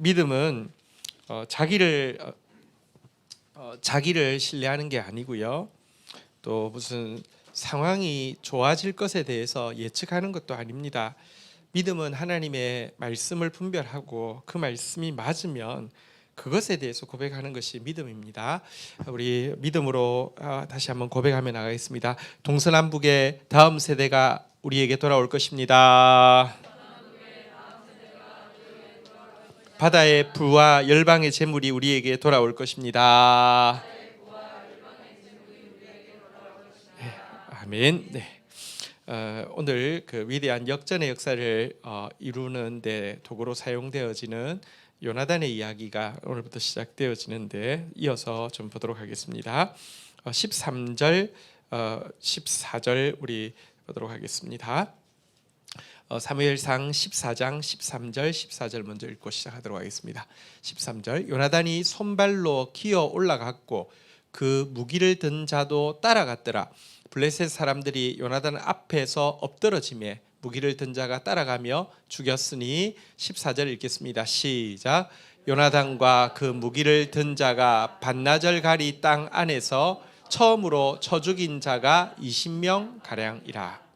믿음은 자기를 신뢰하는 게 아니고요. 또 무슨 상황이 좋아질 것에 대해서 예측하는 것도 아닙니다. 믿음은 하나님의 말씀을 분별하고 그 말씀이 맞으면 그것에 대해서 고백하는 것이 믿음입니다. 우리 믿음으로 다시 한번 고백하며 나가겠습니다. 동서남북의 다음 세대가 우리에게 돌아올 것입니다. 바다의 불과 열방의 재물이 우리에게 돌아올 것입니다. 네, 아멘. 네. 오늘 그 위대한 역전의 역사를 이루는데 도구로 사용되어지는 요나단의 이야기가 오늘부터 시작되어지는데 이어서 좀 보도록 하겠습니다. 13절, 14절 우리 보도록 하겠습니다. 사무엘상 14장 13절 14절 먼저 읽고 시작하도록 하겠습니다. 13절 요나단이 손발로 기어 올라갔고 그 무기를 든 자도 따라갔더라. 블레셋 사람들이 요나단 앞에서 엎드러지매 무기를 든 자가 따라가며 죽였으니 14절 읽겠습니다. 시작. 요나단과 그 무기를 든 자가 반나절 가리 땅 안에서 처음으로 쳐 죽인 자가 20명 가량이라.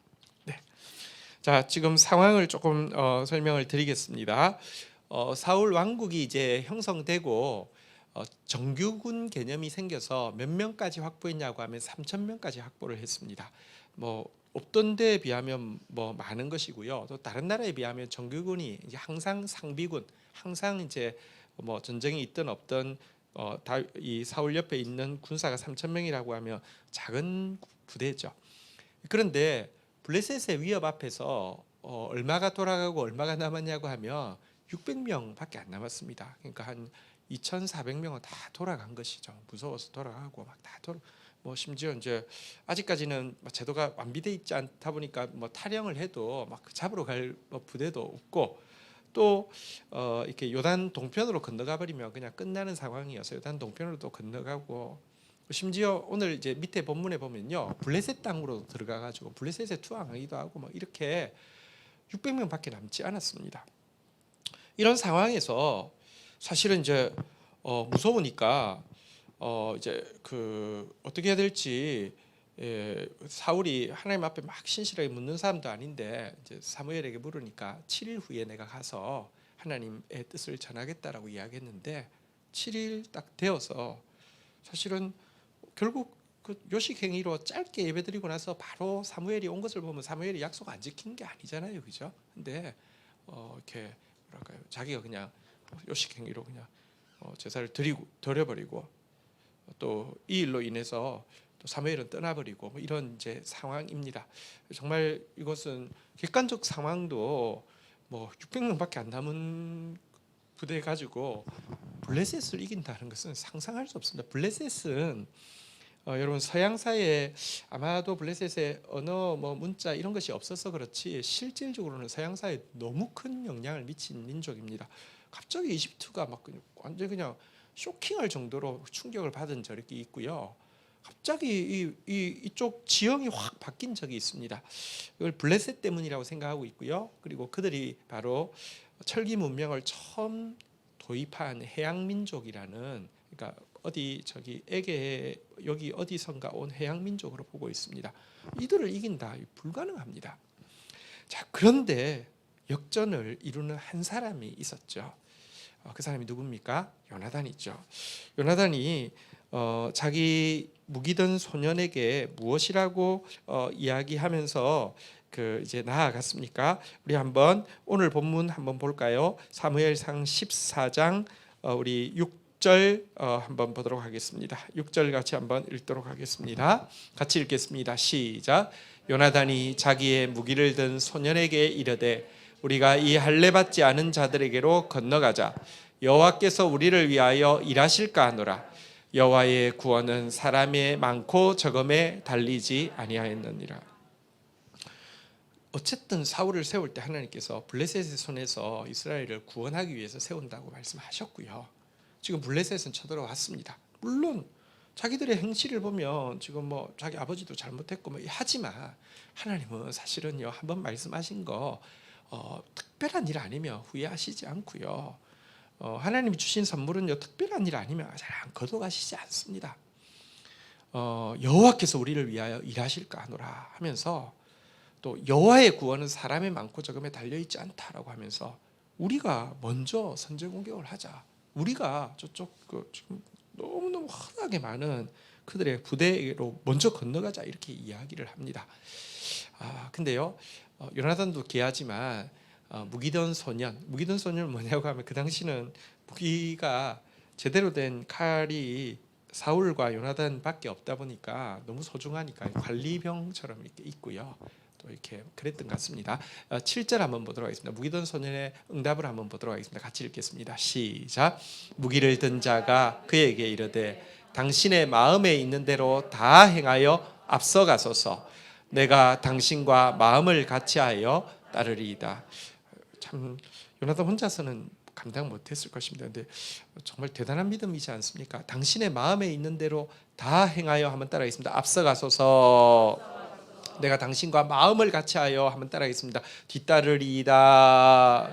자, 지금 상황을 조금 설명을 드리겠습니다. 사울 왕국이 이제 형성되고 정규군 개념이 생겨서 몇 명까지 확보했냐고 하면 3,000명까지 확보를 했습니다. 뭐 없던 데에 비하면 뭐 많은 것이고요. 또 다른 나라에 비하면 정규군이 이제 항상 상비군, 항상 이제 뭐 전쟁이 있든 없든 이 사울 옆에 있는 군사가 3,000명이라고 하면 작은 부대죠. 그런데 블레셋의 위협 앞에서 얼마가 돌아가고 얼마가 남았냐고 하면 600명밖에 안 남았습니다. 그러니까 한 2,400명은 다 돌아간 것이죠. 무서워서 돌아가고 막 다 뭐 심지어 이제 아직까지는 제도가 완비돼 있지 않다 보니까 뭐 탈영을 해도 막 잡으러 갈 부대도 없고 또 이렇게 요단 동편으로 건너가 버리면 그냥 끝나는 상황이어서 요단 동편으로 또 건너가고 심지어 오늘 이제 밑에 본문에 보면요 블레셋 땅으로 들어가가지고 블레셋에 투항하기도 하고 뭐 이렇게 600명밖에 남지 않았습니다. 이런 상황에서 사실은 이제 무서우니까 이제 그 어떻게 해야 될지 사울이 하나님 앞에 막 신실하게 묻는 사람도 아닌데 이제 사무엘에게 물으니까 7일 후에 내가 가서 하나님의 뜻을 전하겠다라고 이야기했는데 7일 딱 되어서 사실은 결국 그 요식행위로 짧게 예배드리고 나서 바로 사무엘이 온 것을 보면 사무엘이 약속 안 지킨 게 아니잖아요, 그죠? 근데 이렇게 뭐랄까요, 자기가 그냥 요식행위로 그냥 제사를 드려버리고 또 이 일로 인해서 또 사무엘은 떠나버리고 뭐 이런 이제 상황입니다. 정말 이것은 객관적 상황도 뭐 600명밖에 안 남은 부대 가지고 블레셋을 이긴다는 것은 상상할 수 없습니다. 블레셋은 여러분 서양사에 아마도 블레셋의 언어 뭐 문자 이런 것이 없어서 그렇지 실질적으로는 서양사에 너무 큰 영향을 미친 민족입니다. 갑자기 이집트가 막 완전 그냥 쇼킹할 정도로 충격을 받은 적이 있고요. 갑자기 이쪽 지형이 확 바뀐 적이 있습니다. 이걸 블레셋 때문이라고 생각하고 있고요. 그리고 그들이 바로 철기 문명을 처음 도입한 해양 민족이라는, 그러니까 어디 저기 에게 여기 어디선가 온 해양 민족으로 보고 있습니다. 이들을 이긴다 불가능합니다. 자, 그런데 역전을 이루는 한 사람이 있었죠. 그 사람이 누굽니까? 요나단이죠. 요나단이 자기 무기든 소년에게 무엇이라고 이야기하면서 그 이제 나아갔습니까? 우리 한번 오늘 본문 한번 볼까요? 사무엘상 14장 우리 6절 한번 보도록 하겠습니다. 6절 같이 한번 읽도록 하겠습니다. 같이 읽겠습니다. 시작. 요나단이 자기의 무기를 든 소년에게 이르되 우리가 이 할례 받지 않은 자들에게로 건너가자. 여호와께서 우리를 위하여 일하실까 하노라. 여호와의 구원은 사람의 많고 적음에 달리지 아니하였느니라. 어쨌든 사울을 세울 때 하나님께서 블레셋의 손에서 이스라엘을 구원하기 위해서 세운다고 말씀하셨고요. 지금 블레셋은 쳐들어왔습니다. 물론 자기들의 행실을 보면 지금 뭐 자기 아버지도 잘못했고 뭐 하지만 하나님은 사실은요 한번 말씀하신 거 특별한 일 아니면 후회하시지 않고요. 하나님이 주신 선물은요 특별한 일 아니면 잘 안 거둬가시지 않습니다. 여호와께서 우리를 위하여 일하실까 하노라 하면서 또 여호와의 구원은 사람의 많고 적음에 달려있지 않다라고 하면서 우리가 먼저 선제 공격을 하자. 우리가 저쪽 지금 너무너무 흔하게 많은 그들의 부대로 먼저 건너가자 이렇게 이야기를 합니다. 근데요 요나단도 귀하지만 무기던 소년은 뭐냐고 하면 그 당시는 무기가 제대로 된 칼이 사울과 요나단밖에 없다 보니까 너무 소중하니까 관리병처럼 이렇게 있고요. 또 이렇게 그랬던 것 같습니다. 7절 한번 보도록 하겠습니다. 무기던 소년의 응답을 한번 보도록 하겠습니다. 같이 읽겠습니다. 시작. 무기를 든 자가 그에게 이르되 당신의 마음에 있는 대로 다 행하여 앞서가소서. 내가 당신과 마음을 같이하여 따르리이다. 참 요나단 혼자서는 감당 못했을 것입니다. 근데 정말 대단한 믿음이지 않습니까? 당신의 마음에 있는 대로 다 행하여 한번 따라하겠습니다. 앞서가소서. 내가 당신과 마음을 같이하여 한번 따라하겠습니다. 뒤따르리이다.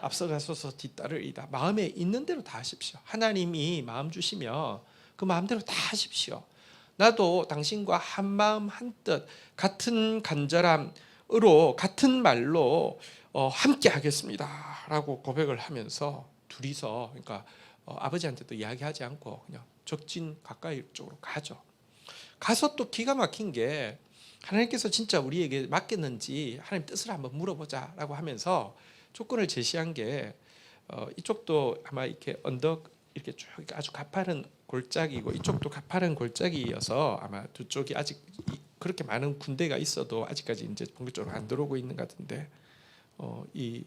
앞서가소서 뒤따르리이다. 마음에 있는 대로 다 하십시오. 하나님이 마음 주시면 그 마음대로 다 하십시오. 나도 당신과 한 마음 한 뜻 같은 간절함으로 같은 말로 함께 하겠습니다 라고 고백을 하면서 둘이서 그러니까 아버지한테도 이야기하지 않고 그냥 적진 가까이 쪽으로 가죠. 가서 또 기가 막힌 게 하나님께서 진짜 우리에게 맡겼는지 하나님 뜻을 한번 물어보자 라고 하면서 조건을 제시한 게 이쪽도 아마 이렇게 언덕 이렇게 쭉 아주 가파른 골짜기고 이쪽도 가파른 골짜기여서 아마 두 쪽이 아직 그렇게 많은 군대가 있어도 아직까지 이제 본격적으로 안 들어오고 있는 것 같은데 이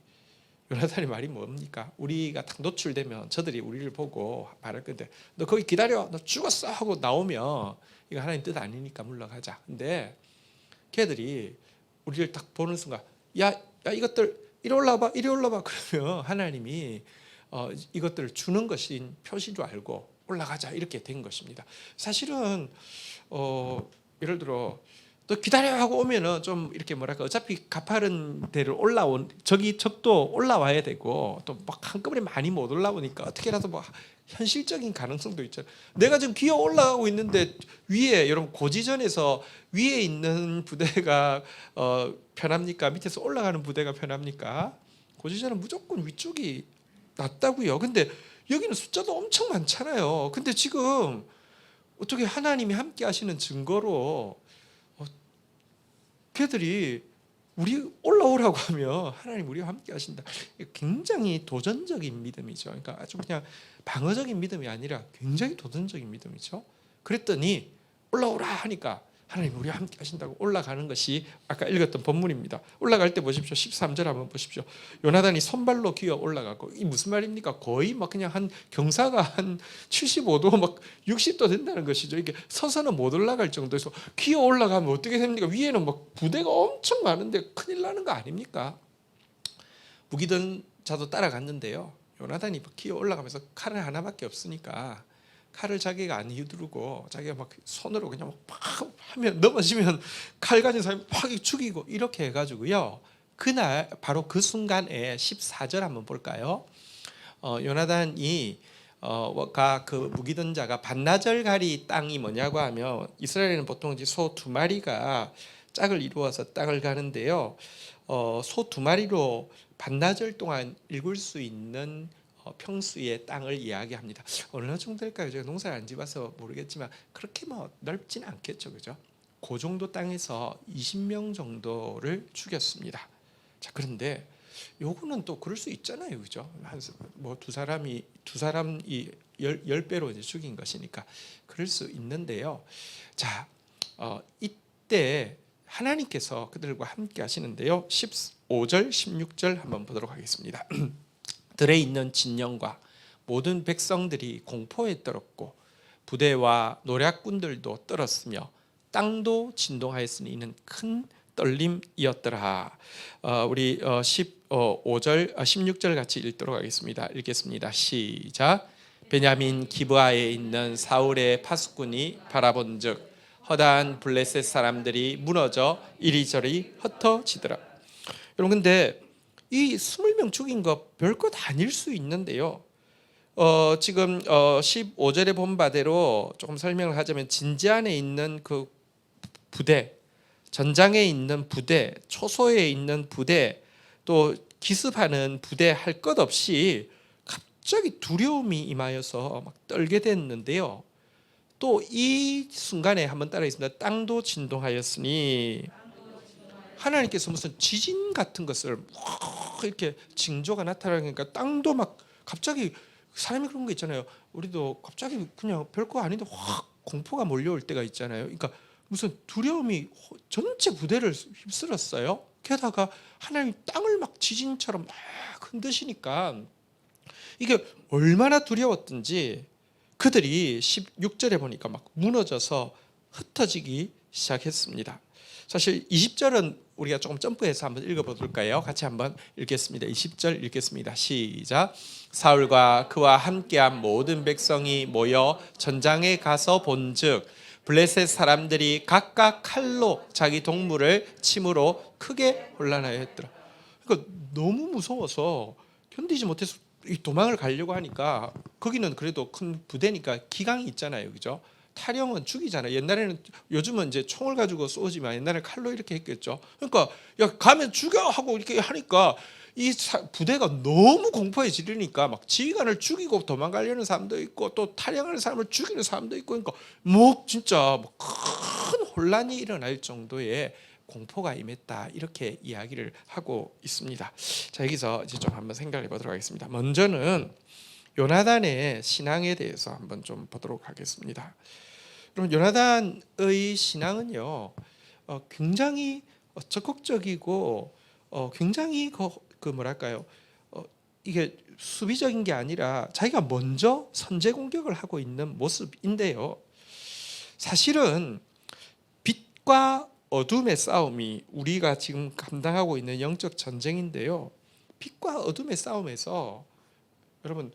요나단의 말이 뭡니까? 우리가 딱 노출되면 저들이 우리를 보고 말할 건데 너 거기 기다려, 너 죽었어 하고 나오면 이거 하나님 뜻 아니니까 물러가자. 근데 걔들이 우리를 딱 보는 순간 야 이것들 이리 올라봐 그러면 하나님이 이것들을 주는 것인 표시인 줄 알고 올라가자 이렇게 된 것입니다. 사실은 예를 들어 또 기다려 하고 오면은 좀 이렇게 뭐랄까 어차피 가파른 데를 올라온 적도 올라와야 되고 또 막 한꺼번에 많이 못 올라오니까 어떻게라도 뭐 현실적인 가능성도 있죠. 내가 지금 기어 올라가고 있는데 위에 여러분 고지전에서 위에 있는 부대가 편합니까? 밑에서 올라가는 부대가 편합니까? 고지전은 무조건 위쪽이 낫다고요. 근데 여기는 숫자도 엄청 많잖아요. 근데 지금 어떻게 하나님이 함께 하시는 증거로 걔들이 우리 올라오라고 하면 하나님 우리와 함께 하신다. 굉장히 도전적인 믿음이죠. 그러니까 아주 그냥 방어적인 믿음이 아니라 굉장히 도전적인 믿음이죠. 그랬더니 올라오라 하니까 하나님 우리와 함께 하신다고 올라가는 것이 아까 읽었던 본문입니다. 올라갈 때 보십시오. 13절 한번 보십시오. 요나단이 손발로 기어 올라가고 이 무슨 말입니까? 거의 막 그냥 한 경사가 한 75도 막 60도 된다는 것이죠. 이게 서서는 못 올라갈 정도에서 기어 올라가면 어떻게 됩니까? 위에는 막 부대가 엄청 많은데 큰일 나는 거 아닙니까? 무기든 자도 따라갔는데요. 요나단이 기어 올라가면서 칼은 하나밖에 없으니까 칼을 자기가 안 휘두르고 자기가 막 손으로 그냥 막 하면 넘어지면 칼 가진 사람이 팍 죽이고 이렇게 해가지고요. 그날 바로 그 순간에 14절 한번 볼까요? 요나단이 그 무기던 자가 반나절 가리 땅이 뭐냐고 하면 이스라엘은 보통 이제 소 2마리가 짝을 이루어서 땅을 가는데요. 소 2마리로 반나절 동안 읽을 수 있는 평수의 땅을 이야기합니다. 어느 정도 될까요? 제가 농사를 안 지어서 모르겠지만 그렇게 뭐 넓진 않겠죠, 그죠? 그 정도 땅에서 20명 정도를 죽였습니다. 자, 그런데 요거는 또 그럴 수 있잖아요, 그죠? 뭐 두 사람이 10배로 이제 죽인 것이니까 그럴 수 있는데요. 자, 이때 하나님께서 그들과 함께 하시는데요. 15절, 16절 한번 보도록 하겠습니다. 들에 있는 진영과 모든 백성들이 공포에 떨었고 부대와 노략군들도 떨었으며 땅도 진동하였으니 이는 큰 떨림이었더라. 우리 15절, 16절 같이 읽도록 하겠습니다. 읽겠습니다. 시작. 베냐민 기브아에 있는 사울의 파수꾼이 바라본즉 허다한 블레셋 사람들이 무너져 이리저리 흩어지더라. 여러분 근데 이 20명 죽인 거 별것 아닐 수 있는데요. 지금 15절에 본 바대로 조금 설명을 하자면 진지 안에 있는 그 부대, 전장에 있는 부대, 초소에 있는 부대, 또 기습하는 부대 할 것 없이 갑자기 두려움이 임하여서 막 떨게 됐는데요. 또 이 순간에 한번 따라하겠습니다. 땅도 진동하였으니 하나님께서 무슨 지진 같은 것을 이렇게 징조가 나타나니까 땅도 막 갑자기 사람이 그런 거 있잖아요. 우리도 갑자기 그냥 별거 아닌데 확 공포가 몰려올 때가 있잖아요. 그러니까 무슨 두려움이 전체 부대를 휩쓸었어요. 게다가 하나님 땅을 막 지진처럼 막 흔드시니까 이게 얼마나 두려웠던지 그들이 16절에 보니까 막 무너져서 흩어지기 시작했습니다. 사실 20절은 우리가 조금 점프해서 한번 읽어볼까요? 같이 한번 읽겠습니다. 20절 읽겠습니다. 시작. 사울과 그와 함께한 모든 백성이 모여 전장에 가서 본즉 블레셋 사람들이 각각 칼로 자기 동물을 침으로 크게 혼란하였더라. 그러니까 너무 무서워서 견디지 못해서 도망을 가려고 하니까 거기는 그래도 큰 부대니까 기강이 있잖아요, 그죠? 타령은 죽이잖아요. 옛날에는 요즘은 이제 총을 가지고 쏘지만 옛날에 칼로 이렇게 했겠죠. 그러니까 야 가면 죽여 하고 이렇게 하니까 이 부대가 너무 공포에 지르니까 막 지휘관을 죽이고 도망가려는 사람도 있고 또 탈영하는 사람을 죽이는 사람도 있고 그러니까 뭐 진짜 큰 혼란이 일어날 정도의 공포가 임했다 이렇게 이야기를 하고 있습니다. 자 여기서 이제 좀 한번 생각해 보도록 하겠습니다. 먼저는 요나단의 신앙에 대해서 한번 좀 보도록 하겠습니다. 여러분 요나단의 신앙은요 굉장히 적극적이고 굉장히 그 뭐랄까요 이게 수비적인 게 아니라 자기가 먼저 선제 공격을 하고 있는 모습인데요. 사실은 빛과 어둠의 싸움이 우리가 지금 감당하고 있는 영적 전쟁인데요. 빛과 어둠의 싸움에서 여러분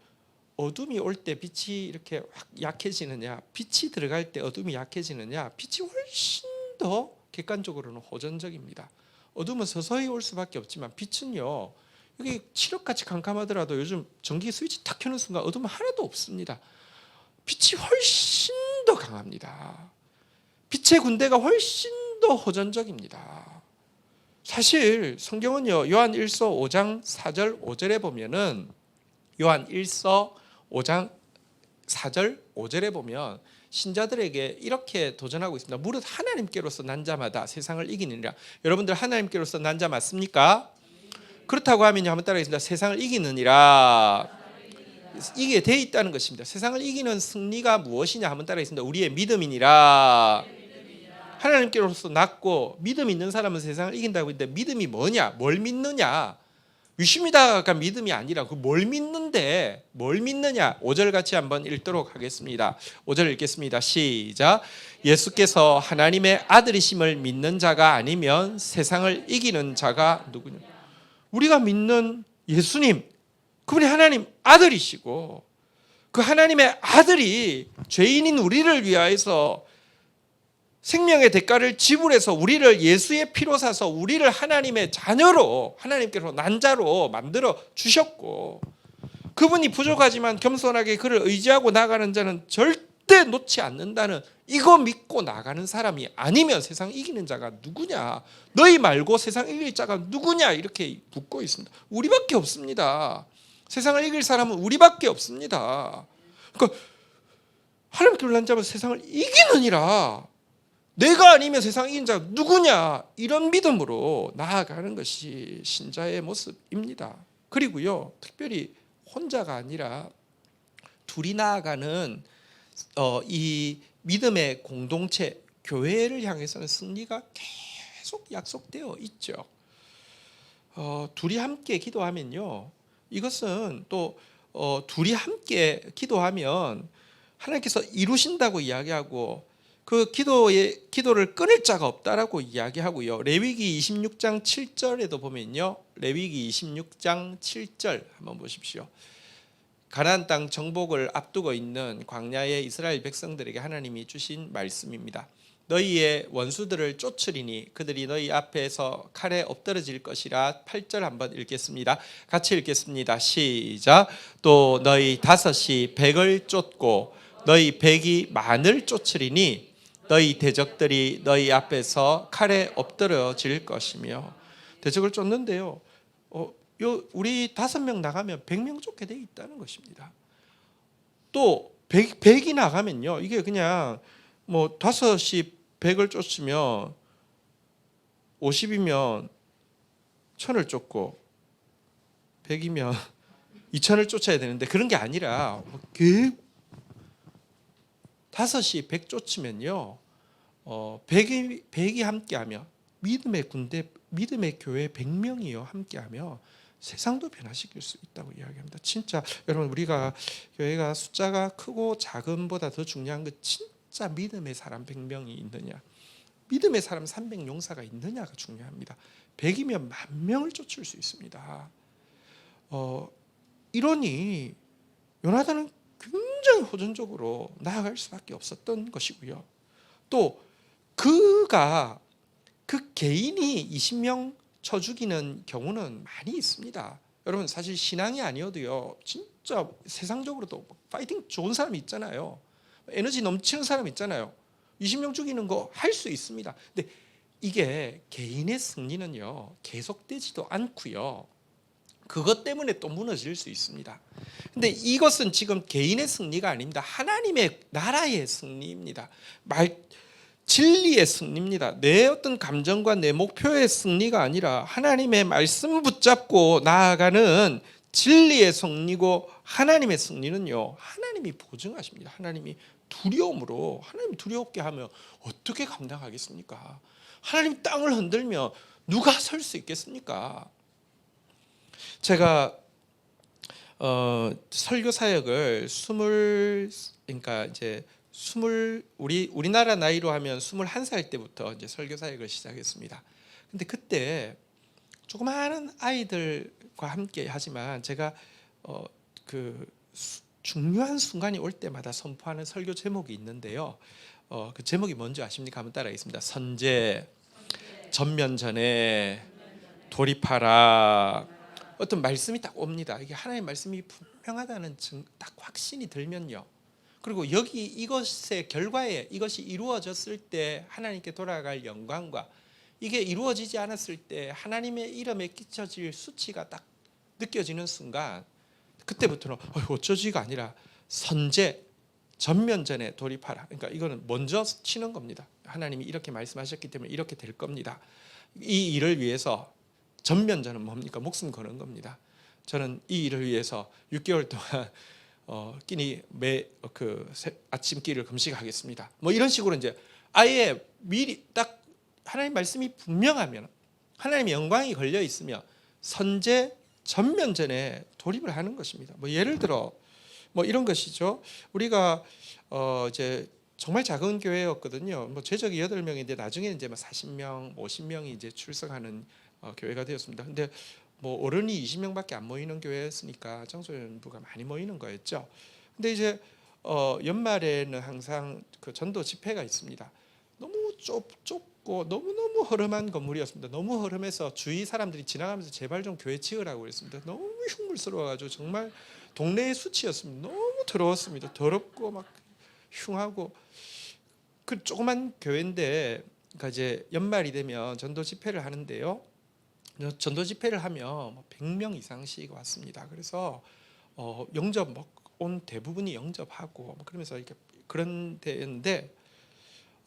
어둠이 올 때 빛이 이렇게 확 약해지느냐, 빛이 들어갈 때 어둠이 약해지느냐, 빛이 훨씬 더 객관적으로는 호전적입니다. 어둠은 서서히 올 수밖에 없지만 빛은요, 여기 칠흑같이 캄캄하더라도 요즘 전기 스위치 탁 켜는 순간 어둠은 하나도 없습니다. 빛이 훨씬 더 강합니다. 빛의 군대가 훨씬 더 호전적입니다. 사실 성경은요, 요한 1서 5장 4절 5절에 보면은 요한 1서 5장 4절 5절에 보면 신자들에게 이렇게 도전하고 있습니다. 무릇 하나님께로서 난 자마다 세상을 이기느니라. 여러분들 하나님께로서 난 자 맞습니까? 그렇다고 하면요 한번 따라하겠습니다. 세상을 이기느니라. 이게 돼 있다는 것입니다. 세상을 이기는 승리가 무엇이냐 한번 따라하겠습니다. 우리의 믿음이니라. 하나님께로서 낳고 믿음 있는 사람은 세상을 이긴다고 했는데 믿음이 뭐냐? 뭘 믿느냐? 유심히다가 믿음이 아니라 그 뭘 믿는데 뭘 믿느냐 5절 같이 한번 읽도록 하겠습니다. 5절 읽겠습니다. 시작. 예수께서 하나님의 아들이심을 믿는 자가 아니면 세상을 이기는 자가 누구냐? 우리가 믿는 예수님 그분이 하나님 아들이시고 그 하나님의 아들이 죄인인 우리를 위하여서 생명의 대가를 지불해서 우리를 예수의 피로 사서 우리를 하나님의 자녀로 하나님께로 난 자로 만들어 주셨고 그분이 부족하지만 겸손하게 그를 의지하고 나가는 자는 절대 놓지 않는다는 이거 믿고 나가는 사람이 아니면 세상 이기는 자가 누구냐? 너희 말고 세상 이길 자가 누구냐? 이렇게 묻고 있습니다. 우리밖에 없습니다. 세상을 이길 사람은 우리밖에 없습니다. 그러니까 하나님께로 난 자는 세상을 이기느니라. 내가 아니면 세상 이긴 자가 누구냐? 이런 믿음으로 나아가는 것이 신자의 모습입니다. 그리고요, 특별히 혼자가 아니라 둘이 나아가는 이 믿음의 공동체, 교회를 향해서는 승리가 계속 약속되어 있죠. 둘이 함께 기도하면요, 이것은 또 둘이 함께 기도하면 하나님께서 이루신다고 이야기하고 그 기도를 끊을 자가 없다라고 이야기하고요. 레위기 26장 7절에도 보면요. 레위기 26장 7절 한번 보십시오. 가나안 땅 정복을 앞두고 있는 광야의 이스라엘 백성들에게 하나님이 주신 말씀입니다. 너희의 원수들을 쫓으리니 그들이 너희 앞에서 칼에 엎드러질 것이라. 8절 한번 읽겠습니다. 같이 읽겠습니다. 시작. 또 너희 다섯이 백을 쫓고 너희 백이 만을 쫓으리니 너희 대적들이 너희 앞에서 칼에 엎드러질 것이며. 대적을 쫓는데요, 우리 5명 나가면 100명 쫓게 돼 있다는 것입니다. 또 100이 나가면요, 이게 그냥 뭐 5이 100을 쫓으면 50이면 1000을 쫓고 100이면 2000을 쫓아야 되는데 그런 게 아니라 5이 100 쫓으면요, 100이 함께하며 믿음의 군대, 믿음의 교회 100명이요 함께하며 세상도 변화시킬 수 있다고 이야기합니다. 진짜 여러분, 우리가 교회가 숫자가 크고 작음보다 더 중요한 건 진짜 믿음의 사람 100명이 있느냐, 믿음의 사람 300용사가 있느냐가 중요합니다. 100이면 10,000명을 쫓을 수 있습니다. 이러니 요나단은 굉장히 호전적으로 나아갈 수밖에 없었던 것이고요. 또 그가 그 개인이 20명 쳐 죽이는 경우는 많이 있습니다. 여러분, 사실 신앙이 아니어도요, 진짜 세상적으로도 파이팅 좋은 사람이 있잖아요. 에너지 넘치는 사람 있잖아요. 20명 죽이는 거 할 수 있습니다. 근데 이게 개인의 승리는요, 계속되지도 않고요, 그것 때문에 또 무너질 수 있습니다. 근데 이것은 지금 개인의 승리가 아닙니다. 하나님의 나라의 승리입니다. 진리의 승리입니다. 내 어떤 감정과 내 목표의 승리가 아니라 하나님의 말씀 붙잡고 나아가는 진리의 승리고, 하나님의 승리는요, 하나님이 보증하십니다. 하나님이 두려움으로, 하나님 두렵게 하면 어떻게 감당하겠습니까? 하나님 땅을 흔들면 누가 설 수 있겠습니까? 제가 설교 사역을 우리나라 나이로 하면 21살 때부터 이제 설교 사역을 시작했습니다. 근데 그때 조그마한 아이들과 함께 하지만 제가 중요한 순간이 올 때마다 선포하는 설교 제목이 있는데요. 그 제목이 뭔지 아십니까? 한번 따라하겠습니다. 선제, 전면전에 돌입하라. 어떤 말씀이 딱 옵니다. 이게 하나님의 말씀이 분명하다는 딱 확신이 들면요, 그리고 이것의 결과에 이것이 이루어졌을 때 하나님께 돌아갈 영광과, 이게 이루어지지 않았을 때 하나님의 이름에 끼쳐질 수치가 딱 느껴지는 순간, 그때부터는 어쩌지가 아니라 선제, 전면전에 돌입하라. 그러니까 이거는 먼저 치는 겁니다. 하나님이 이렇게 말씀하셨기 때문에 이렇게 될 겁니다. 이 일을 위해서 전면전은 뭡니까? 목숨 거는 겁니다. 저는 이 일을 위해서 6개월 동안 끼니 아침 끼를 금식하겠습니다. 뭐 이런 식으로 이제 아예 미리 딱 하나님 말씀이 분명하면, 하나님의 영광이 걸려 있으면 선제 전면전에 돌입을 하는 것입니다. 뭐 예를 들어 뭐 이런 것이죠. 우리가 이제 정말 작은 교회였거든요. 뭐 제적이 8명인데 나중에 이제 40명, 50명이 이제 출석하는 교회가 되었습니다. 근데 뭐 어른이 20명밖에 안 모이는 교회였으니까 청소년부가 많이 모이는 거였죠. 근데 이제 연말에는 항상 그 전도 집회가 있습니다. 너무 좁고 너무너무 허름한 건물이었습니다. 너무 허름해서 주위 사람들이 지나가면서 제발 좀 교회 지으라고 그랬습니다. 너무 흉물스러워가지고 정말 동네의 수치였습니다. 너무 더러웠습니다. 더럽고 막 흉하고, 그 조그만 교회인데, 그러니까 이제 연말이 되면 전도 집회를 하는데요. 전도 집회를 하면 100명 이상씩 왔습니다. 그래서 영접 온 대부분이 영접하고 그러면서 이렇게 그런 데인데,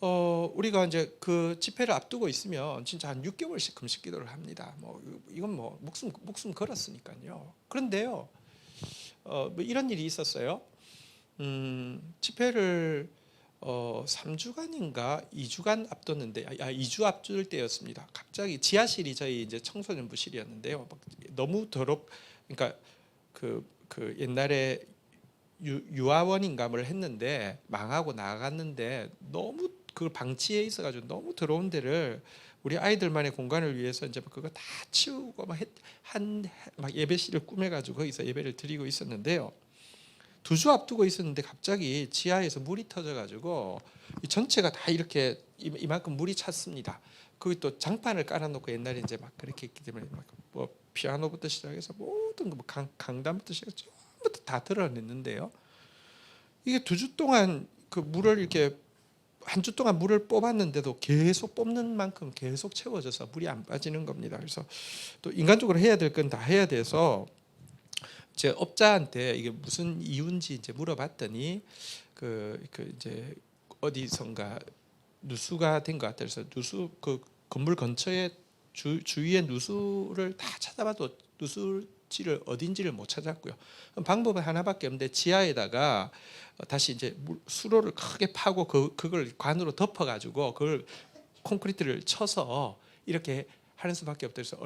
우리가 이제 그 집회를 앞두고 있으면 진짜 한 6개월씩 금식 기도를 합니다. 뭐 이건 뭐 목숨 걸었으니까요. 그런데요, 뭐 이런 일이 있었어요. 집회를 3주간인가 2주간 앞뒀는데, 2주 앞둘 때였습니다. 갑자기 지하실이 저희 이제 청소년부실이었는데요. 너무 그러니까 그 옛날에 유아원인가 뭘 했는데 망하고 나갔는데, 너무 그 방치해 있어가지고 너무 더러운 데를 우리 아이들만의 공간을 위해서 이제 그거 다 치우고 막 예배실을 꾸며가지고 거기서 예배를 드리고 있었는데요. 두 주 앞두고 있었는데 갑자기 지하에서 물이 터져가지고 이 전체가 다 이렇게 이만큼 물이 찼습니다. 거기 또 장판을 깔아놓고 옛날에 이제 막 그렇게 했기 때문에 막 뭐 피아노부터 시작해서 모든 뭐 강단부터 시작해서 전부 다 드러냈는데요. 이게 두 주 동안 그 물을 이렇게 한 주 동안 물을 뽑았는데도 계속 뽑는 만큼 계속 채워져서 물이 안 빠지는 겁니다. 그래서 또 인간적으로 해야 될 건 다 해야 돼서 제 업자한테 이게 무슨 이유인지 이제 물어봤더니 그 이제 어디선가 누수가 된 것 같아요. 그래서 누수 그 건물 근처에 주위에 누수를 다 찾아봐도 누수지를 어딘지를 못 찾았고요. 방법은 하나밖에 없는데 지하에다가 다시 이제 수로를 크게 파고 그걸 관으로 덮어가지고 그걸 콘크리트를 쳐서 이렇게 하는 수밖에 없다. 그래서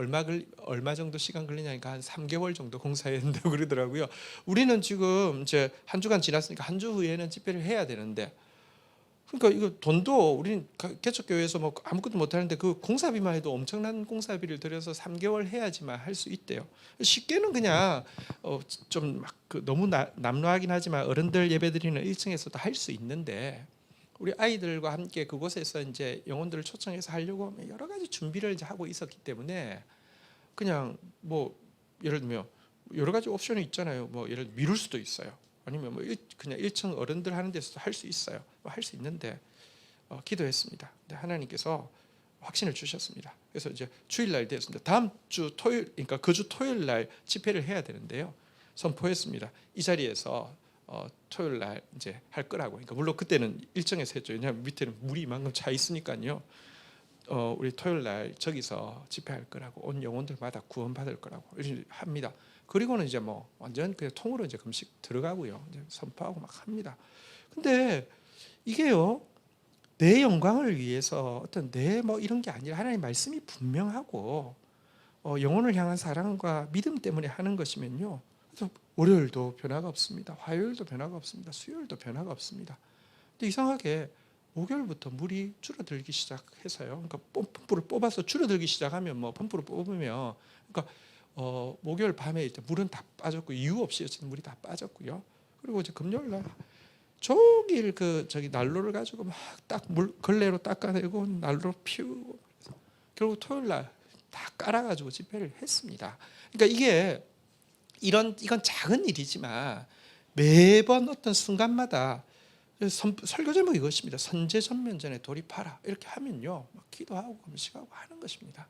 얼마 정도 시간 걸리냐니까 한 3개월 정도 공사해야 된다고 그러더라고요. 우리는 지금 이제 한 주간 지났으니까 한 주 후에는 집회를 해야 되는데, 그러니까 이거 돈도 우리는 개척교회에서 뭐 아무것도 못 하는데 그 공사비만 해도 엄청난 공사비를 들여서 3개월 해야지만 할 수 있대요. 쉽게는 그냥 좀 막 너무 남루하긴 하지만 어른들 예배드리는 1층에서도 할 수 있는데, 우리 아이들과 함께 그곳에서 이제 영혼들을 초청해서 하려고 하면 여러 가지 준비를 이제 하고 있었기 때문에 그냥 뭐 예를 들면 여러 가지 옵션이 있잖아요. 뭐 예를 들어 미룰 수도 있어요. 아니면 뭐 그냥 1층 어른들 하는 데서도 할 수 있어요. 할 수 있는데 기도했습니다. 근데 하나님께서 확신을 주셨습니다. 그래서 이제 주일날 되었습니다. 다음 주 토요일, 그러니까 그 주 토요일 날 집회를 해야 되는데요. 선포했습니다. 이 자리에서 토요일 날 이제 할 거라고. 그러니까 물론 그때는 일정에서 했죠. 왜냐하면 밑에는 물이 이만큼 차 있으니까요. 우리 토요일 날 저기서 집회할 거라고, 온 영혼들마다 구원받을 거라고 이렇게 합니다. 그리고는 이제 뭐 완전 그냥 통으로 이제 금식 들어가고요. 이제 선포하고 막 합니다. 근데 이게요, 내 영광을 위해서 어떤 내 뭐 이런 게 아니라 하나님 말씀이 분명하고 영혼을 향한 사랑과 믿음 때문에 하는 것이면요. 그래서 월요일도 변화가 없습니다. 화요일도 변화가 없습니다. 수요일도 변화가 없습니다. 근데 이상하게 목요일부터 물이 줄어들기 시작해서요. 그러니까 펌프를 뽑아서 줄어들기 시작하면 뭐 펌프를 뽑으면 그러니까 목요일 밤에 일단 물은 다 빠졌고 이유 없이 물이 다 빠졌고요. 그리고 이제 금요일 날 종일 저기 난로를 가지고 막 딱 물 걸레로 닦아내고 난로 피우고 결국 토요일 날 다 깔아가지고 집회를 했습니다. 그러니까 이건 작은 일이지만 매번 어떤 순간마다 설교 제목이 이것입니다. 선제전면전에 돌입하라. 이렇게 하면요, 막 기도하고 금식하고 하는 것입니다.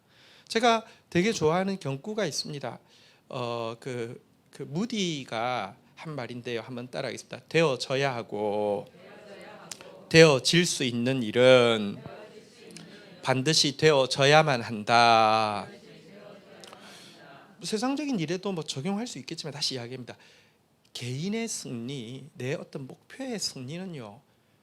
제가 되게 좋아하는 경구가 있습니다. 그 무디가 한 말인데요. 한번 따라하겠습니다. 되어져야 하고 되어질 수 있는 일은 반드시 되어져야만 한다. 세상적인 일에도 뭐 적용할 수 있겠지만 다시 이야기합니다. 개인의 승리, 내 어떤 목표의 승리는요,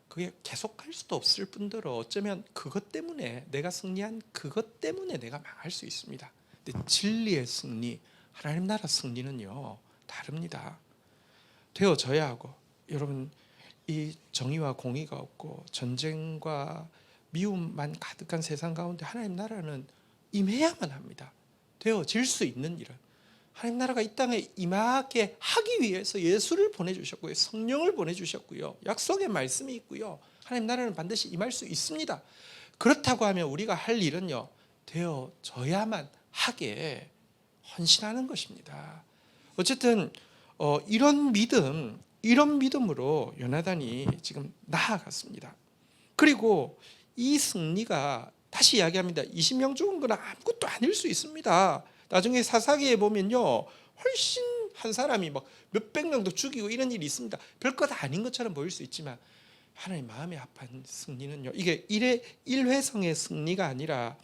그게 계속할 수도 없을 뿐더러 어쩌면 그것 때문에 내가 승리한 그것 때문에 내가 망할 수 있습니다. 근데 진리의 승리, 하나님 나라 승리는요 다릅니다. 되어져야 하고, 여러분 이 정의와 공의가 없고 전쟁과 미움만 가득한 세상 가운데 하나님 나라는 임해야만 합니다. 되어질 수 있는 일은 하나님 나라가 이 땅에 임하게 하기 위해서 예수를 보내주셨고요, 성령을 보내주셨고요, 약속의 말씀이 있고요, 하나님 나라는 반드시 임할 수 있습니다. 그렇다고 하면 우리가 할 일은요, 되어져야만 하게 헌신하는 것입니다. 어쨌든 이런 믿음으로 요나단이 지금 나아갔습니다. 그리고 이 승리가 다시 이야기합니다. 20명 죽은 건 아무것도 아닐 수 있습니다. 나중에 사사기에 보면요, 훨씬 한 사람이 막 몇백 명도 죽이고 이런 일이 있습니다. 별것 아닌 것처럼 보일 수 있지만 하나님 마음에 합한 승리는요, 이게 일회성의 승리가 아니라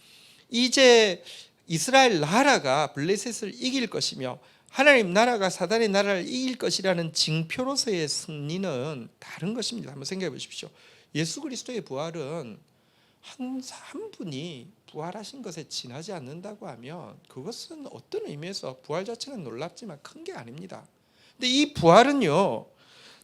이제 이스라엘 나라가 블레셋을 이길 것이며 하나님 나라가 사단의 나라를 이길 것이라는 징표로서의 승리는 다른 것입니다. 한번 생각해 보십시오. 예수 그리스도의 부활은 한 분이 부활하신 것에 지나지 않는다고 하면 그것은 어떤 의미에서 부활 자체는 놀랍지만 큰 게 아닙니다. 근데 이 부활은요,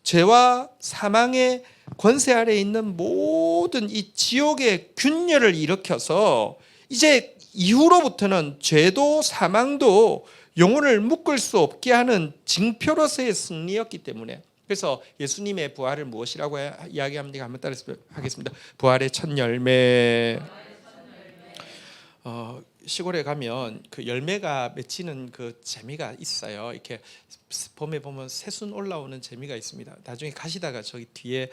죄와 사망의 권세 아래에 있는 모든 이 지옥의 균열을 일으켜서 이제 이후로부터는 죄도 사망도 영혼을 묶을 수 없게 하는 징표로서의 승리였기 때문에 그래서 예수님의 부활을 무엇이라고 이야기합니까? 한번 따라서 하겠습니다. 부활의 첫 열매. 시골에 가면 그 열매가 맺히는 그 재미가 있어요. 이렇게 봄에 보면 새순 올라오는 재미가 있습니다. 나중에 가시다가 저기 뒤에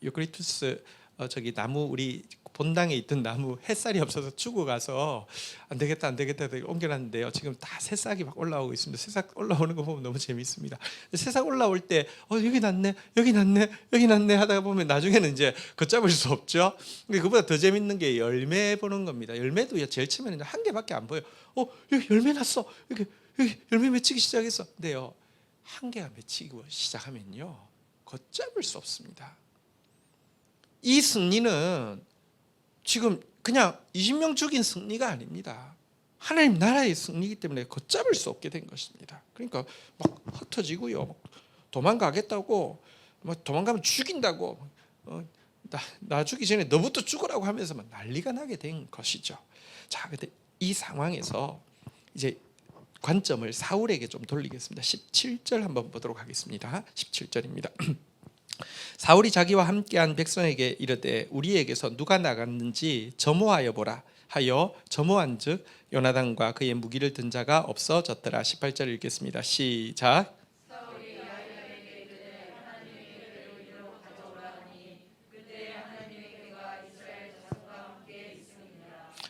유크리투스 저기 나무, 우리 본당에 있던 나무 햇살이 없어서 죽어가서 안 되겠다 옮겨놨는데요. 지금 다 새싹이 막 올라오고 있습니다. 새싹 올라오는 거 보면 너무 재미있습니다. 새싹 올라올 때 여기 났네 하다가 보면 나중에는 이제 걷잡을 수 없죠. 근데 그보다 더 재밌는 게 열매 보는 겁니다. 열매도 제일 처음에는 한 개밖에 안 보여. 여기 열매 났어. 여기 열매 맺히기 시작했어. 근데요, 한 개가 맺히기 시작하면요, 걷잡을 수 없습니다. 이 승리는 지금 그냥 20명 죽인 승리가 아닙니다. 하나님 나라의 승리이기 때문에 걷잡을 수 없게 된 것입니다. 그러니까 막 흩어지고요, 막 도망가겠다고, 막 도망가면 죽인다고, 나 죽기 전에 너부터 죽으라고 하면서 막 난리가 나게 된 것이죠. 자, 근데 이 상황에서 이제 관점을 사울에게 좀 돌리겠습니다. 17절 한번 보도록 하겠습니다. 17절입니다. 사울이 자기와 함께한 백성에게 이르되 우리에게서 누가 나갔는지 점호하여 보라 하여 점호한즉 요나단과 그의 무기를 든 자가 없어졌더라. 18절 읽겠습니다. 시작.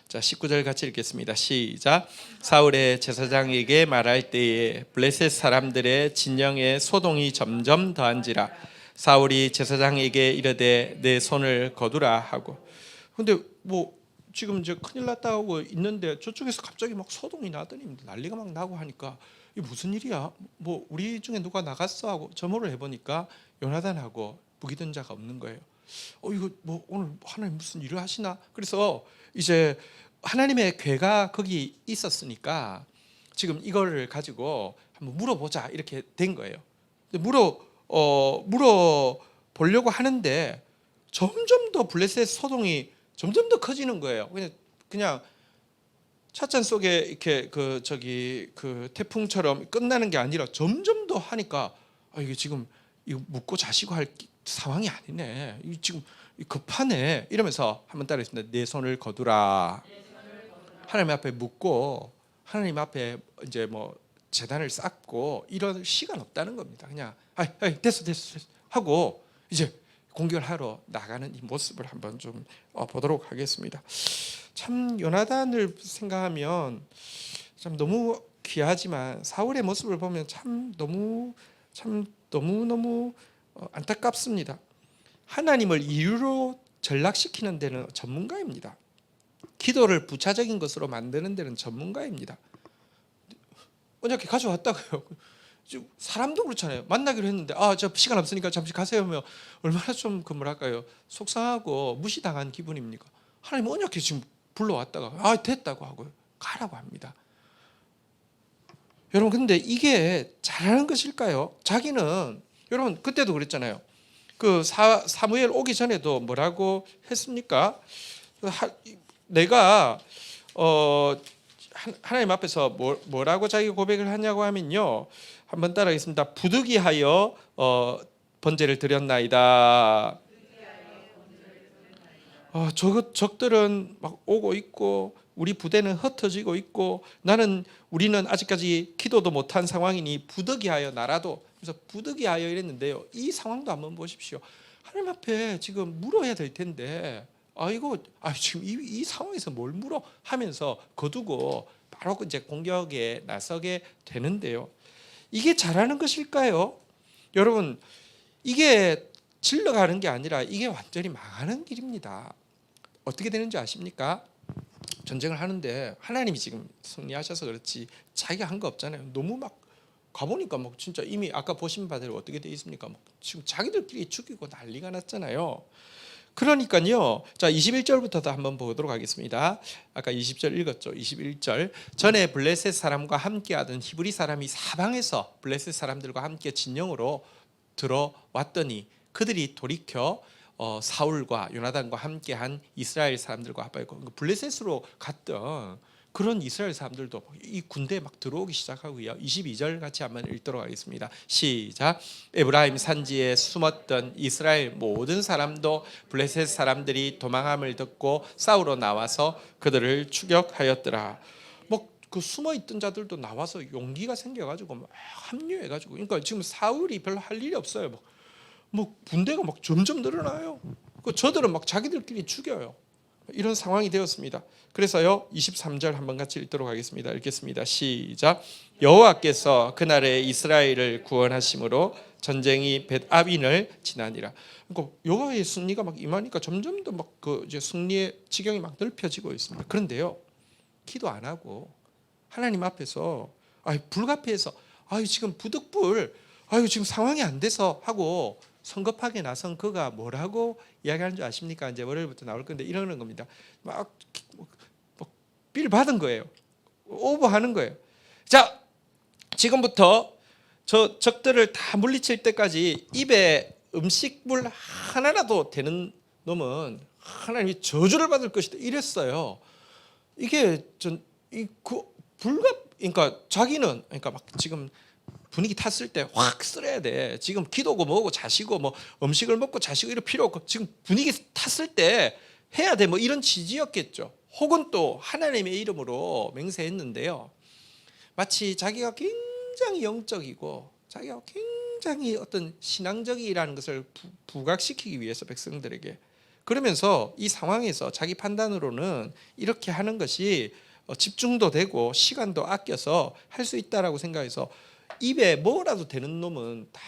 자, 19절 같이 읽겠습니다. 시작. 사울의 제사장에게 말할 때에 블레셋 사람들의 진영에 소동이 점점 더한지라. 사울이 제사장에게 이르되 내 손을 거두라 하고. 근데 뭐 지금 이제 큰일 났다 하고 있는데 저쪽에서 갑자기 막 소동이 나더니 난리가 막 나고 하니까 이게 무슨 일이야? 뭐 우리 중에 누가 나갔어 하고 점호를 해보니까 요나단하고 무기든 자가 없는 거예요. 이거 뭐 오늘 하나님 무슨 일을 하시나? 그래서 이제 하나님의 괴가 거기 있었으니까 지금 이거를 가지고 한번 물어보자 이렇게 된 거예요. 물어 보려고 하는데 점점 더 블레셋 소동이 점점 더 커지는 거예요. 그냥 찻잔 속에 이렇게 그 태풍처럼 끝나는 게 아니라 점점 더 하니까 이게 지금 이거 묻고 자시고 할 상황이 아니네. 이 지금 급하네. 이러면서 한번 따라했습니다. 내 손을 거두라. 하나님 앞에 묻고 하나님 앞에 이제 뭐 제단을 쌓고 이런 시간 없다는 겁니다. 그냥 됐어 하고 이제 공격을 하러 나가는 이 모습을 한번 좀 보도록 하겠습니다. 참 요나단을 생각하면 참 너무 귀하지만 사울의 모습을 보면 참 너무 안타깝습니다. 하나님을 이유로 전락시키는 데는 전문가입니다. 기도를 부차적인 것으로 만드는 데는 전문가입니다. 언약궤 가져왔다고요. 사람도 그렇잖아요. 만나기로 했는데 저 시간 없으니까 잠시 가세요 하면 얼마나 좀 뭐랄까요, 속상하고 무시당한 기분입니까? 하나님 언약궤 지금 불러왔다가 됐다고 하고요, 가라고 합니다. 여러분, 근데 이게 잘하는 것일까요? 자기는, 여러분 그때도 그랬잖아요. 그 사무엘 오기 전에도 뭐라고 했습니까? 내가 하나님 앞에서 뭐라고 자기 고백을 하냐고 하면요, 한번 따라하겠습니다. 부득이하여 번제를 드렸나이다. 적들은 막 오고 있고 우리 부대는 흩어지고 있고 우리는 아직까지 기도도 못한 상황이니 부득이하여 나라도, 그래서 부득이하여 이랬는데요, 이 상황도 한번 보십시오. 하나님 앞에 지금 물어야 될 텐데 지금 이 상황에서 뭘 물어 하면서 거두고 바로 이제 공격에 나서게 되는데요. 이게 잘하는 것일까요? 여러분, 이게 질러가는 게 아니라 이게 완전히 망하는 길입니다. 어떻게 되는지 아십니까? 전쟁을 하는데 하나님이 지금 승리하셔서 그렇지 자기가 한 거 없잖아요. 너무 막 가보니까 막 진짜 이미 아까 보신 바대로 어떻게 돼 있습니까? 막 지금 자기들끼리 죽이고 난리가 났잖아요. 그러니까요. 자, 21절부터도 한번 보도록 하겠습니다. 아까 20절 읽었죠. 21절. 전에 블레셋 사람과 함께하던 히브리 사람이 사방에서 블레셋 사람들과 함께 진영으로 들어왔더니 그들이 돌이켜 사울과 요나단과 함께한 이스라엘 사람들과 합하였고, 블레셋으로 갔던 그런 이스라엘 사람들도 이 군대에 막 들어오기 시작하고요. 22절 같이 한번 읽도록 하겠습니다. 시작. 에브라임 산지에 숨었던 이스라엘 모든 사람도 블레셋 사람들이 도망함을 듣고 싸우러 나와서 그들을 추격하였더라. 뭐 그 숨어 있던 자들도 나와서 용기가 생겨가지고 막 합류해가지고, 그러니까 지금 사울이 별로 할 일이 없어요. 뭐 군대가 막 점점 늘어나요. 그 저들은 막 자기들끼리 죽여요. 이런 상황이 되었습니다. 그래서요 23절 한번 같이 읽도록 하겠습니다. 읽겠습니다. 시작. 여호와께서 그날에 이스라엘을 구원하심으로 전쟁이 벳아빈을 지나니라. 그러니까 여호와의 승리가 막 임하니까 점점 더 막 그 이제 승리의 지경이 막 넓혀지고 있습니다. 그런데요 기도 안 하고 하나님 앞에서 불가피해서 지금 부득불 지금 상황이 안 돼서 하고 성급하게 나선 그가 뭐라고 이야기하는 줄 아십니까? 이제 월요일부터 나올 건데 이러는 겁니다. 막 빌 받은 거예요. 오버하는 거예요. 자, 지금부터 저 적들을 다 물리칠 때까지 입에 음식물 하나라도 되는 놈은 하나님이 저주를 받을 것이다. 이랬어요. 이게 그러니까 자기는 그러니까 막 지금 분위기 탔을 때 확 쓸어야 돼. 지금 기도고 뭐고 자시고 뭐 음식을 먹고 자시고 이럴 필요 없고 지금 분위기 탔을 때 해야 돼. 뭐 이런 취지였겠죠. 혹은 또 하나님의 이름으로 맹세했는데요. 마치 자기가 굉장히 영적이고 자기가 굉장히 어떤 신앙적이라는 것을 부각시키기 위해서 백성들에게 그러면서 이 상황에서 자기 판단으로는 이렇게 하는 것이 집중도 되고 시간도 아껴서 할 수 있다라고 생각해서 입에 뭐라도 되는 놈은 다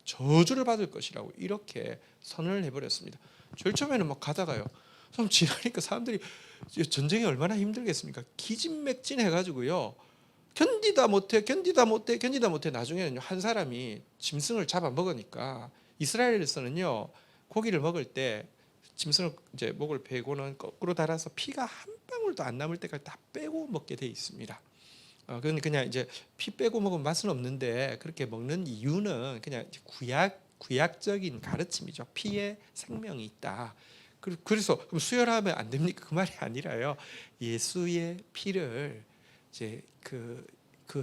저주를 받을 것이라고 이렇게 선언을 해버렸습니다. 제일 처음에는 막 가다가요. 좀 지나니까 사람들이 전쟁이 얼마나 힘들겠습니까? 기진맥진해가지고요. 견디다 못해 나중에는 한 사람이 짐승을 잡아먹으니까 이스라엘에서는요 고기를 먹을 때 짐승을 이제 목을 베고는 거꾸로 달아서 피가 한 방울도 안 남을 때까지 다 빼고 먹게 돼 있습니다. 그건 그냥 이제 피 빼고 먹으면 맛은 없는데 그렇게 먹는 이유는 그냥 구약적인 가르침이죠. 피에 생명이 있다. 그래서 그럼 수혈하면 안 됩니까? 그 말이 아니라요. 예수의 피를 이제 그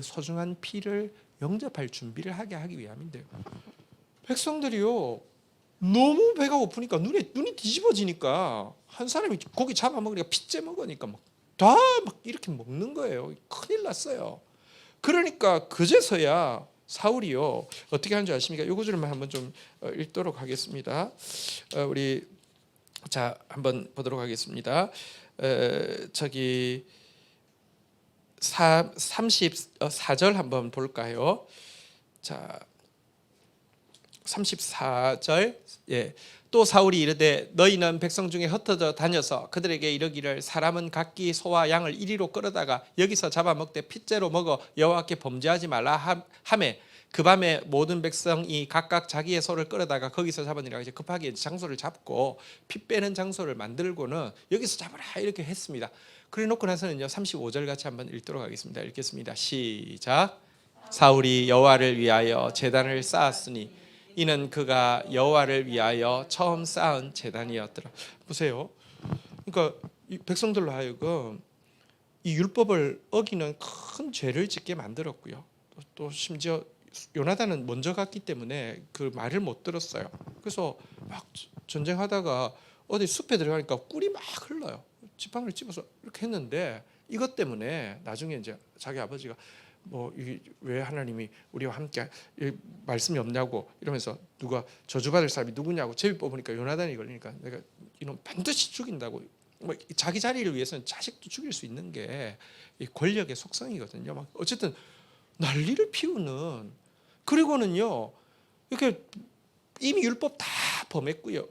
소중한 피를 영접할 준비를 하기 위함인데요. 백성들이요 너무 배가 고프니까 눈이 뒤집어지니까 한 사람이 고기 잡아먹으니까 피째 먹으니까 막 다 막 이렇게 먹는 거예요. 큰일 났어요. 그러니까 그제서야 사울이요 어떻게 하는 줄 아십니까? 이 구절만 한번 좀 읽도록 하겠습니다. 우리 자 한번 보도록 하겠습니다. 저기 34절 한번 볼까요? 자 34절. 예. 또 사울이 이르되 너희는 백성 중에 흩어져 다녀서 그들에게 이르기를 사람은 각기 소와 양을 이리로 끌어다가 여기서 잡아먹되 핏째로 먹어 여호와께 범죄하지 말라 하매 그 밤에 모든 백성이 각각 자기의 소를 끌어다가 거기서 잡으니라. 이제 급하게 장소를 잡고 피 빼는 장소를 만들고는 여기서 잡으라 이렇게 했습니다. 그래 놓고 나서는요 35절 같이 한번 읽도록 하겠습니다. 읽겠습니다. 시작. 사울이 여호와를 위하여 제단을 쌓았으니 이는 그가 여호와를 위하여 처음 쌓은 제단이었더라. 보세요. 그러니까 이 백성들로 하여금 이 율법을 어기는 큰 죄를 짓게 만들었고요. 또 심지어 요나단은 먼저 갔기 때문에 그 말을 못 들었어요. 그래서 막 전쟁하다가 어디 숲에 들어가니까 꿀이 막 흘러요. 지팡이를 집어서 이렇게 했는데 이것 때문에 나중에 이제 자기 아버지가 왜 하나님이 우리와 함께 말씀이 없냐고 이러면서 누가 저주받을 사람이 누구냐고 제비 뽑으니까 요나단이 걸리니까 내가 이놈 반드시 죽인다고. 자기 자리를 위해서는 자식도 죽일 수 있는 게 권력의 속성이거든요. 막 어쨌든 난리를 피우는. 그리고는요 이렇게 이미 율법 다 범했고요.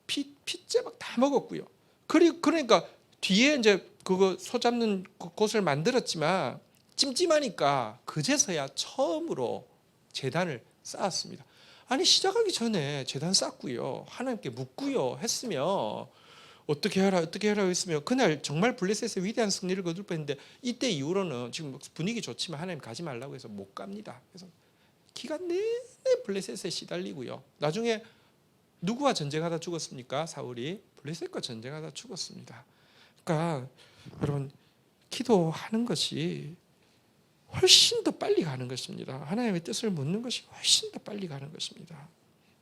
피째 막 다 먹었고요. 그러니까 뒤에 이제 그거 소 잡는 곳을 만들었지만 찜찜하니까 그제서야 처음으로 제단을 쌓았습니다. 아니 시작하기 전에 제단 쌓고요 하나님께 묻고요 했으면 어떻게 해라 했으면 그날 정말 블레셋의 위대한 승리를 거둘 뻔했는데 이때 이후로는 지금 분위기 좋지만 하나님 가지 말라고 해서 못 갑니다. 그래서 기간 내내 블레셋에 시달리고요. 나중에 누구와 전쟁하다 죽었습니까? 사울이 블레셋과 전쟁하다 죽었습니다. 그러니까 여러분 기도하는 것이 훨씬 더 빨리 가는 것입니다. 하나님의 뜻을 묻는 것이 훨씬 더 빨리 가는 것입니다.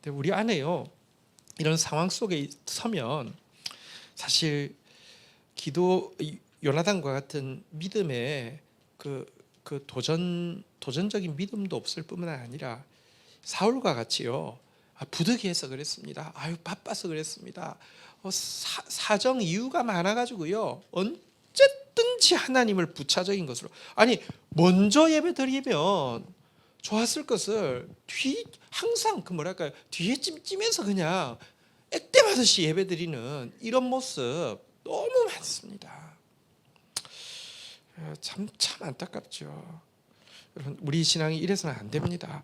근데 우리 안에요, 이런 상황 속에 서면 사실 요나단과 같은 믿음의 그 도전적인 믿음도 없을 뿐만 아니라 사울과 같이요, 부득이해서 그랬습니다. 바빠서 그랬습니다. 사정 이유가 많아가지고요, 언제든지 하나님을 부차적인 것으로, 먼저 예배 드리면 좋았을 것을 항상 뒤에 찜찜해서 그냥 액땜하듯이 예배 드리는 이런 모습 너무 많습니다. 참 안타깝죠. 여러분, 우리 신앙이 이래서는 안 됩니다.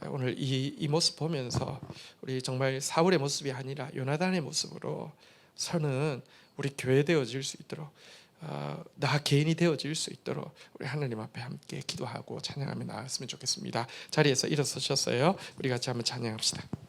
오늘 이 모습 보면서 우리 정말 사울의 모습이 아니라 요나단의 모습으로 서는 우리 교회 되어질 수 있도록, 나 개인이 되어질 수 있도록 우리 하나님 앞에 함께 기도하고 찬양하며 나았으면 좋겠습니다. 자리에서 일어서셨어요. 우리 같이 한번 찬양합시다.